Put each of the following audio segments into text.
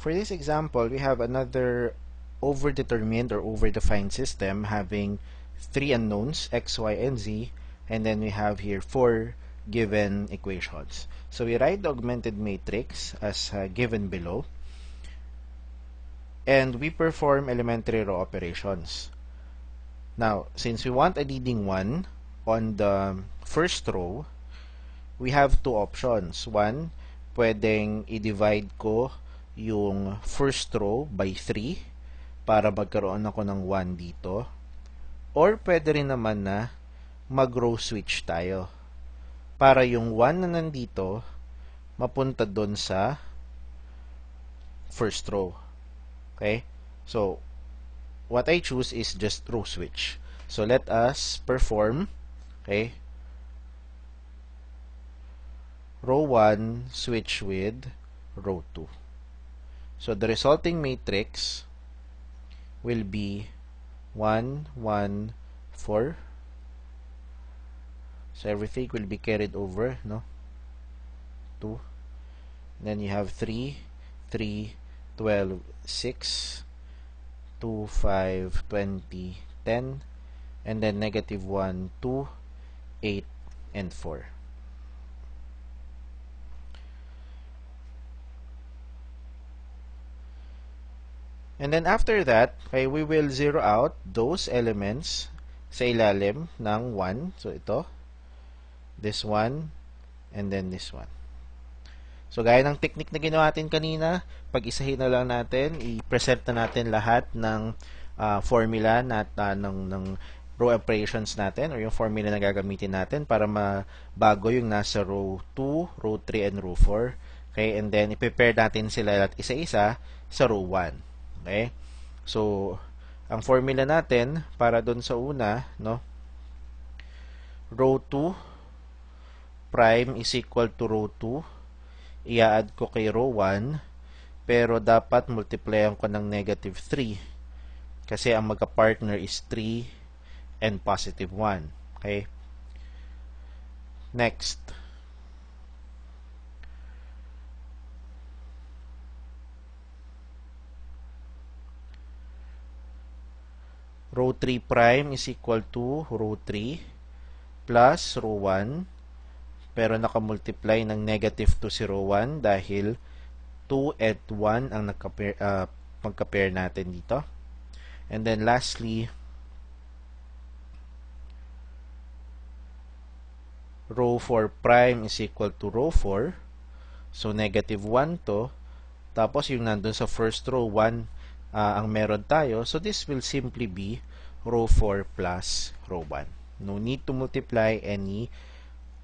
For this example, we have another overdetermined or overdefined system having three unknowns, x, y, and z, and then we have here four given equations. So we write the augmented matrix as given below, and we perform elementary row operations. Now, since we want a leading one on the first row, we have two options. One, pwedeng i-divide ko yung first row by 3 para magkaroon ako ng 1 dito. Or pwede rin naman na mag-row switch tayo para yung 1 na nandito mapunta doon sa first row. Okay? So, what I choose is just row switch. So, let us perform, okay, row 1 switch with row 2. So, the resulting matrix will be 1, 1, 4. So, everything will be carried over, no? 2. Then you have 3, 3, 12, 6, 2, 5, 20, 10, and then negative 1, 2, 8, and 4. And then after that, okay, we will zero out those elements sa ilalim ng 1. So ito, this one, and then this one. So gaya ng technique na ginawa natin kanina, pag-isahin na lang natin, i-present na natin lahat ng formula ng row operations natin or yung formula na gagamitin natin para mabago yung nasa row 2, row 3, and row 4. Okay, and then i-prepare natin sila at isa-isa sa row 1. Okay? So, ang formula natin para doon sa una, no? Row 2 prime is equal to row 2. I-add ko kay row 1, pero dapat multiplyan ko ng negative 3 kasi ang magka-partner is 3 and positive 1. Okay? Next. Row 3 prime is equal to row 3 plus row 1, pero nakamultiply ng negative 2 si row 1 dahil 2 at 1 ang magka-pair natin dito. And then lastly, row 4 prime is equal to row 4. So negative 1 to. Tapos yung nandun sa first row, 1 ang meron tayo. So this will simply be row 4 plus row 1. No need to multiply any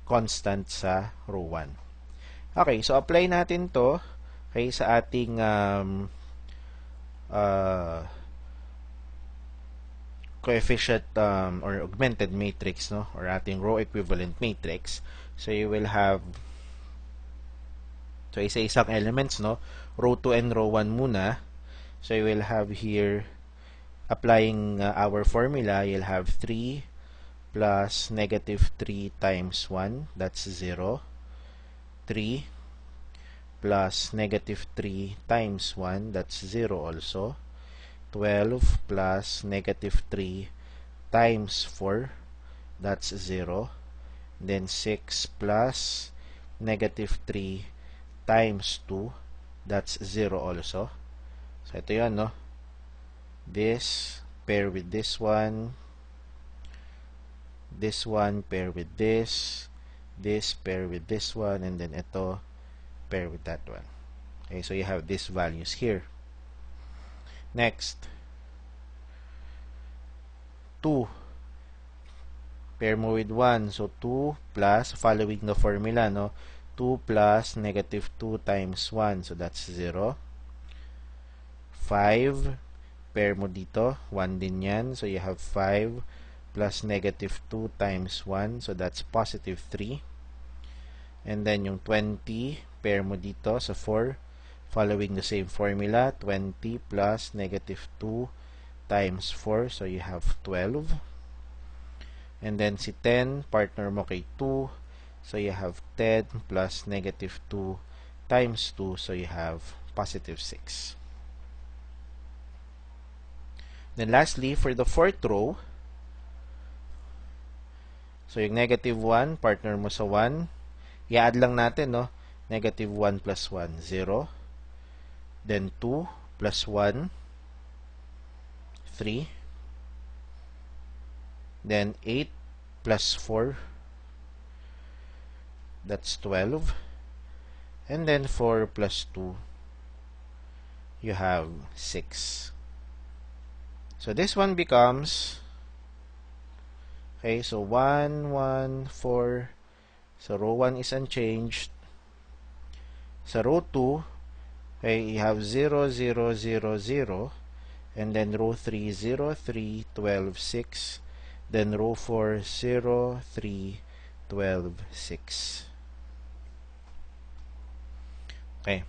constant sa row 1. Okay, so apply natin to okay, sa ating coefficient or augmented matrix, no, or ating row equivalent matrix. So you will have isa-isang elements, no, row 2 and row 1 muna. So you will have here, applying our formula, you'll have 3 plus negative 3 times 1, that's 0. 3 plus negative 3 times 1, that's 0 also. 12 plus negative 3 times 4, that's 0. Then 6 plus negative 3 times 2, that's 0 also. So ito yun, no? This pair with this one pair with this pair with this one, and then ito pair with that one. Okay, so you have these values here. Next, 2 pair mo with 1, so 2 plus, following the formula, no, 2 plus negative 2 times 1, so that's 0. 5 pair mo dito, 1 din yan, so you have 5 plus negative 2 times 1, so that's positive 3. And then yung 20 pair mo dito sa 4, following the same formula, 20 plus negative 2 times 4, so you have 12. And then si 10, partner mo kay 2, so you have 10 plus negative 2 times 2, so you have positive 6. Then lastly, for the fourth row, so yung negative 1, partner mo sa 1, i-add lang natin, no? Negative 1 plus 1, 0. Then 2 plus 1, 3. Then 8 plus 4, that's 12. And then 4 plus 2, you have 6. So this one becomes, okay, so 1, 1, 4. So row 1 is unchanged. Sa row 2, okay, you have 0, 0, 0, 0. And then row 3, 0, 3, 12, 6. Then row 4, 0, 3, 12, 6. Okay.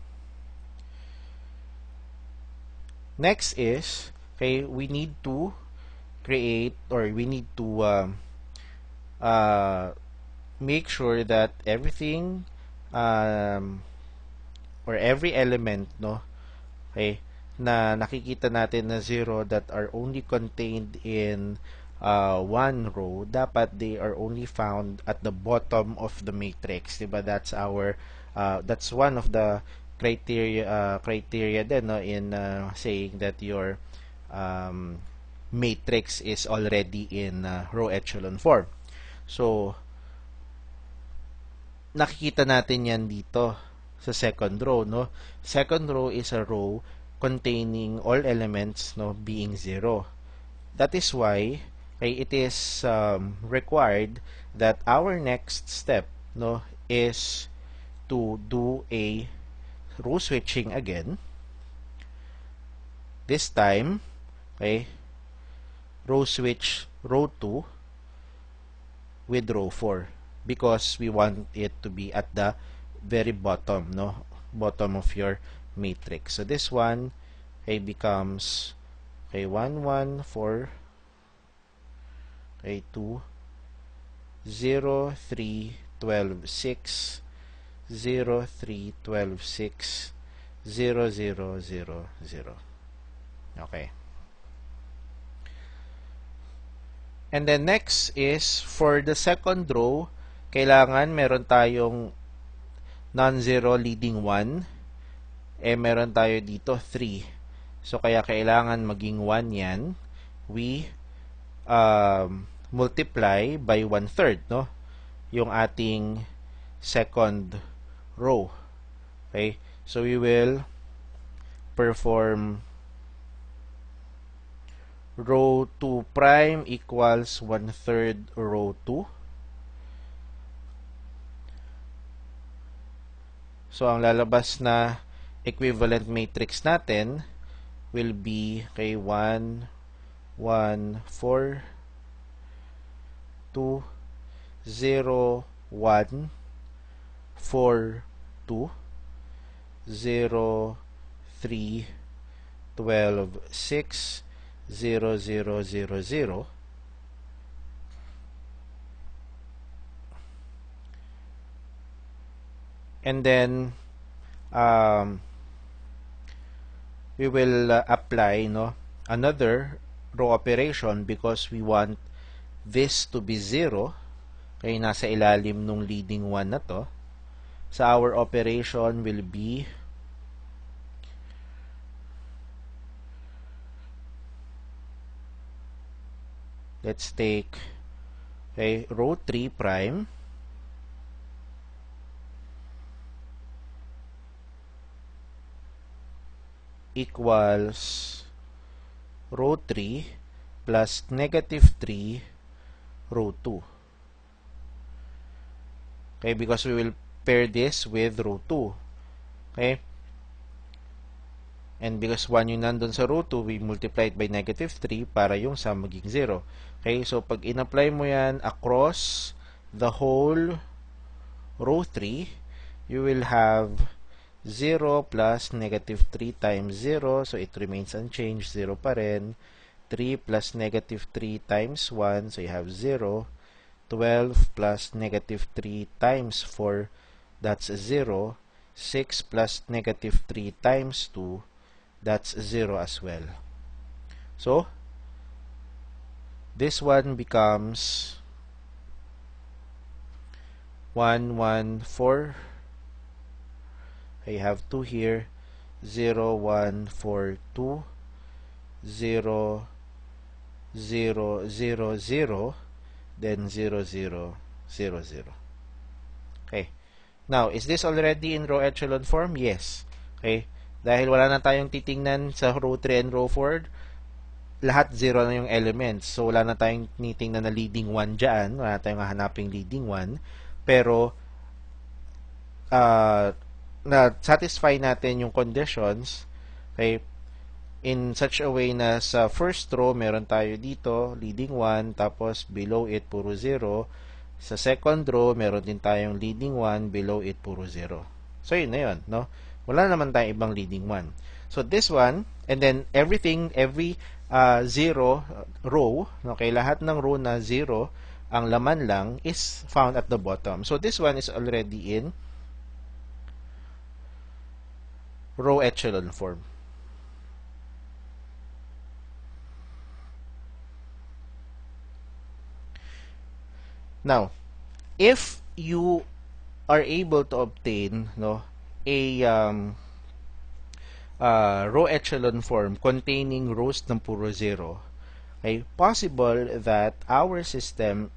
Next is, okay, we need to create, or we need to make sure that everything, or every element, no, okay, na nakikita natin na 0 that are only contained in one row, dapat they are only found at the bottom of the matrix, diba? That's our that's one of the criteria din, no, in saying that your matrix is already in row echelon form. So nakikita natin yan dito sa second row, no? Second row is a row containing all elements, no, being 0. That is why, okay, it is required that our next step, no, is to do a row switching again. This time, okay, row switch row 2 with row 4 because we want it to be at the very bottom, no, bottom of your matrix. So this one, okay, becomes, okay, 1, 1, 4, okay, 2, 0, 3, 12, 6, 0, 3, 12, 6, 0, 0, 0, 0. Okay. And then next is, for the second row, kailangan meron tayong non-zero leading 1. Meron tayo dito 3. So, kaya kailangan maging 1 yan. We multiply by 1/3, no? Yung ating second row. Okay? So, we will perform row 2 prime equals 1/3 row 2. So, ang lalabas na equivalent matrix natin will be, okay, 1, 1, 4, 2, 0, 1, 4, 2, 0, 3, 12, 6, 0, 0, 0, 0. And then we will apply, no, another row operation because we want this to be 0. Kaya nasa ilalim nung leading 1 na to. So our operation will be let's take, okay, row 3 prime equals row 3 plus negative 3 row 2. Okay, because we will pair this with row 2. Okay? And because 1 yung nandun sa row 2, we multiply it by negative 3 para yung sum maging 0. Okay, so pag in-apply mo yan across the whole row 3, you will have 0 plus negative 3 times 0, so it remains unchanged, 0 pa rin. 3 plus negative 3 times 1, so you have 0. 12 plus negative 3 times 4, that's 0. 6 plus negative 3 times 2, that's 0 as well. So, this one becomes 1, 1, 4. I have 2 here. 0, 1, 4, 2. 0, 0, 0, 0. Then 0, 0, 0, 0. Okay. Now, is this already in row echelon form? Yes. Okay. Dahil wala na tayong titingnan sa row 3 and row 4, lahat 0 na yung elements. So, wala na tayong titingnan na leading 1 dyan. Wala na tayong hahanaping leading 1. Pero, na-satisfy natin yung conditions, okay, in such a way na sa first row, meron tayo dito, leading 1, tapos below it, puro 0. Sa second row, meron din tayong leading 1, below it, puro 0. So, yun na yun, no? Wala naman tayong ibang leading 1. So, this one, and then every 0 row, okay, lahat ng row na 0, ang laman lang is found at the bottom. So, this one is already in row echelon form. Now, if you are able to obtain a row echelon form containing rows ng puro 0, okay, possible that our system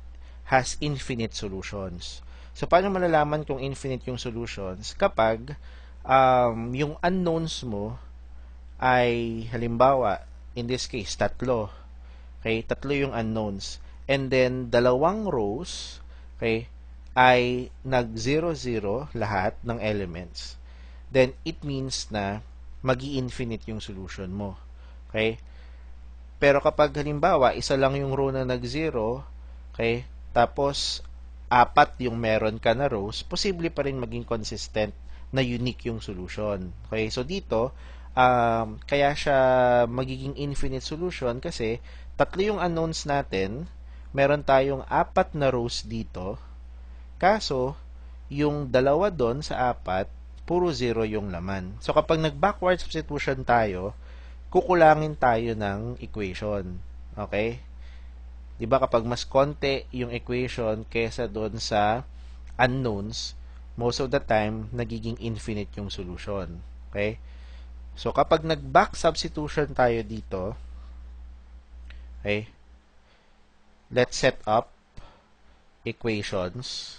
has infinite solutions. So, paano malalaman kung infinite yung solutions? Kapag yung unknowns mo ay, halimbawa, in this case, tatlo. Okay, tatlo yung unknowns. And then, dalawang rows, okay, ay nag-0-0 lahat ng elements. Then, it means na magi-infinite yung solution mo. Okay? Pero kapag halimbawa, isa lang yung row na nag-0, okay, tapos 4 yung meron ka na rows, posible pa rin maging consistent na unique yung solution. Okay? So, dito, kaya siya magiging infinite solution kasi tatlo yung unknowns natin, meron tayong 4 na rows dito, kaso, yung dalawa doon sa 4, puro 0 yung laman. So, kapag nag-backward substitution tayo, kukulangin tayo ng equation. Okay? Diba kapag mas konti yung equation kesa doon sa unknowns, most of the time, nagiging infinite yung solution. Okay? So, kapag nag-back substitution tayo dito, okay, let's set up equations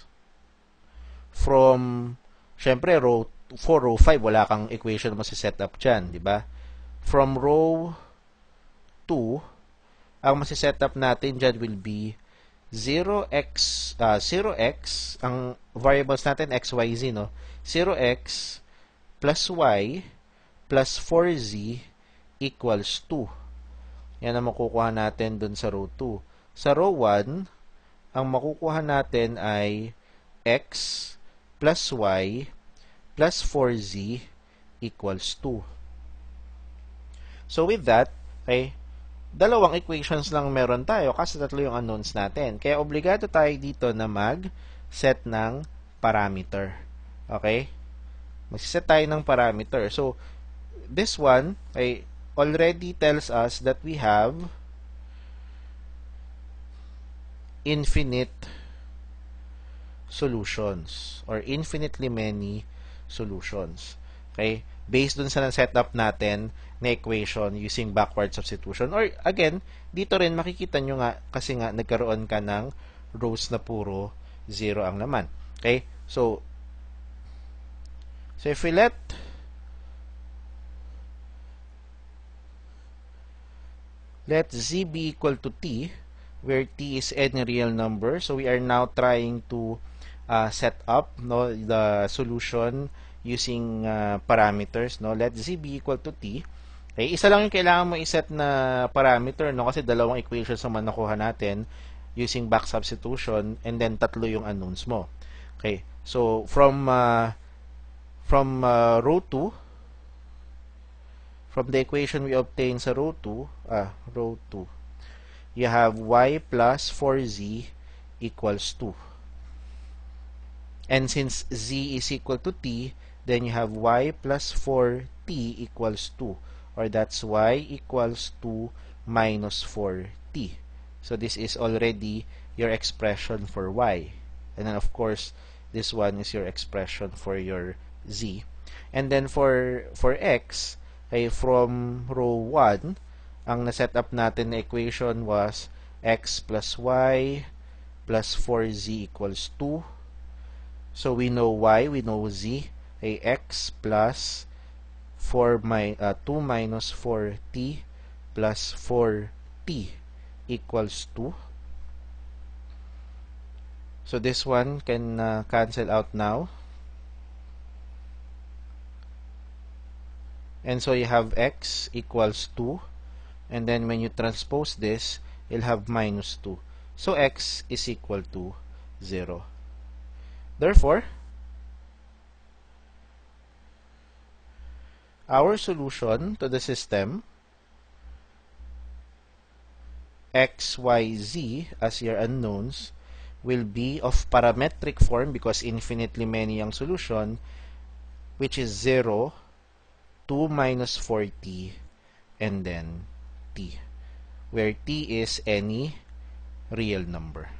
from, syempre, row 4, row 5, wala kang equation mo sa setup dyan, di ba? From row 2, ang masisetup natin dyan will be 0x, ang variables natin, x, y, z, no? 0x plus y plus 4z equals 2. Yan ang makukuha natin dun sa row 2. Sa row 1, ang makukuha natin ay x plus y plus 4z equals 2. So, with that, okay, dalawang equations lang meron tayo kasi tatlo yung unknowns natin. Kaya, obligado tayo dito na mag-set ng parameter. Okay? Mag-set tayo ng parameter. So, this one, okay, already tells us that we have infinite solutions or infinitely many solutions. Okay? Based dun sa na-setup natin na equation using backward substitution. Or, again, dito rin makikita nyo nga kasi nga nagkaroon ka ng rows na puro 0 ang laman. Okay? So if we let z be equal to t, where t is any real number. So, we are now trying to set up the solution using parameters. Let z be equal to t. Okay, isa lang yung kailangan mo iset na parameter, kasi dalawang equations naman nakuha natin using back substitution, and then tatlo yung unknowns mo. Okay, so from row 2, from the equation we obtain sa row 2, you have y plus 4z equals 2. And since z is equal to t, then you have y plus 4t equals 2, or that's y equals 2 minus 4t. So this is already your expression for y. And then of course, this one is your expression for your z. And then for x, ay from row 1, ang na-set up natin na equation was x plus y plus 4z equals 2. So we know y, we know z, ay x plus 2 minus 4t plus 4t equals 2. So this one can cancel out now. And so you have x equals 2. And then when you transpose this, you'll have minus 2. So x is equal to 0. Therefore, our solution to the system x, y, z as your unknowns will be of parametric form because infinitely many ang solution, which is 0, 2 minus 4t, and then t, where t is any real number.